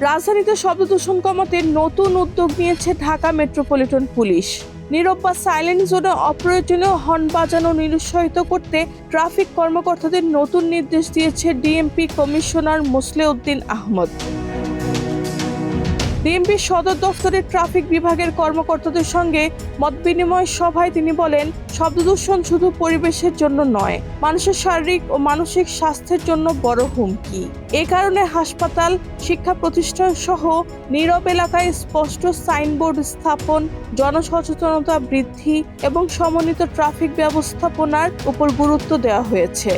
রাজধানীতে শব্দ দূষণ কমাতে নতুন উদ্যোগ নিয়েছে ঢাকা মেট্রোপলিটন পুলিশ। নীরব বা সাইলেন্ট জোনে অপ্রয়োজনীয় হর্ন বাজানো নিরুৎসাহিত করতে ট্রাফিক কর্মকর্তাদের নতুন নির্দেশ দিয়েছে DMP commissioner Mosleuddin Ahmed. DMP সদর দফতরের ট্রাফিক বিভাগের কর্মকর্তাদের সঙ্গে মতবিনিময় সভায় তিনি বলেন, শব্দ দূষণ শুধু পরিবেশের জন্য নয়, মানুষের শারীরিক ও মানসিক স্বাস্থ্যের জন্য বড় হুমকি। এ কারণে হাসপাতাল, শিক্ষা প্রতিষ্ঠান সহ নীরব এলাকায় স্পষ্ট সাইনবোর্ড স্থাপন, জনসচেতনতা বৃদ্ধি এবং সমন্বিত ট্রাফিক ব্যবস্থাপনার উপর গুরুত্ব দেওয়া হয়েছে।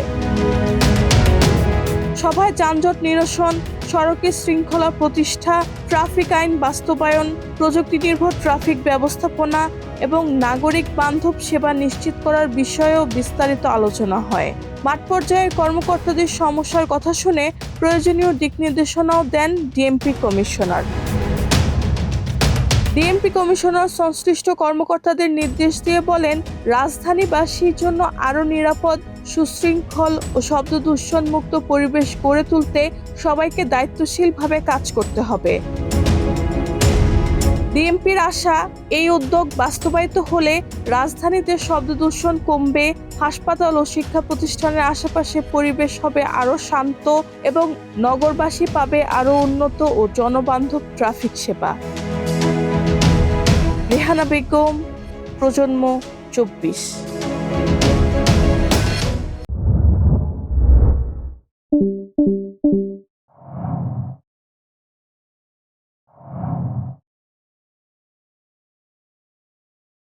সভায় যানজট নিরসন, সড়কে শৃঙ্খলা প্রতিষ্ঠা, ট্রাফিক আইন বাস্তবায়ন, প্রযুক্তি নির্ভর ট্রাফিক ব্যবস্থাপনা এবং নাগরিক বান্ধব সেবা নিশ্চিত করার বিষয়েও বিস্তারিত আলোচনা হয়। মাঠ পর্যায়ের কর্মকর্তাদের সমস্যার কথা শুনে প্রয়োজনীয় দিক নির্দেশনাও দেন ডিএমপি কমিশনার। ডিএমপি কমিশনার সংশ্লিষ্ট কর্মকর্তাদের নির্দেশ দিয়ে বলেন, রাজধানীবাসীর জন্য আরও নিরাপদ, সুশৃঙ্খল ও শব্দ দূষণমুক্ত পরিবেশ গড়ে তুলতে সবাইকে দায়িত্বশীলভাবে কাজ করতে হবে। ডিএমপির আশা, এই উদ্যোগ বাস্তবায়িত হলে রাজধানীতে শব্দ দূষণ কমবে, হাসপাতাল ও শিক্ষা প্রতিষ্ঠানের আশেপাশে পরিবেশ হবে আরও শান্ত এবং নগরবাসী পাবে আরও উন্নত ও জনবান্ধব ট্রাফিক সেবা। রেহানা বেগম, প্রজন্ম 24।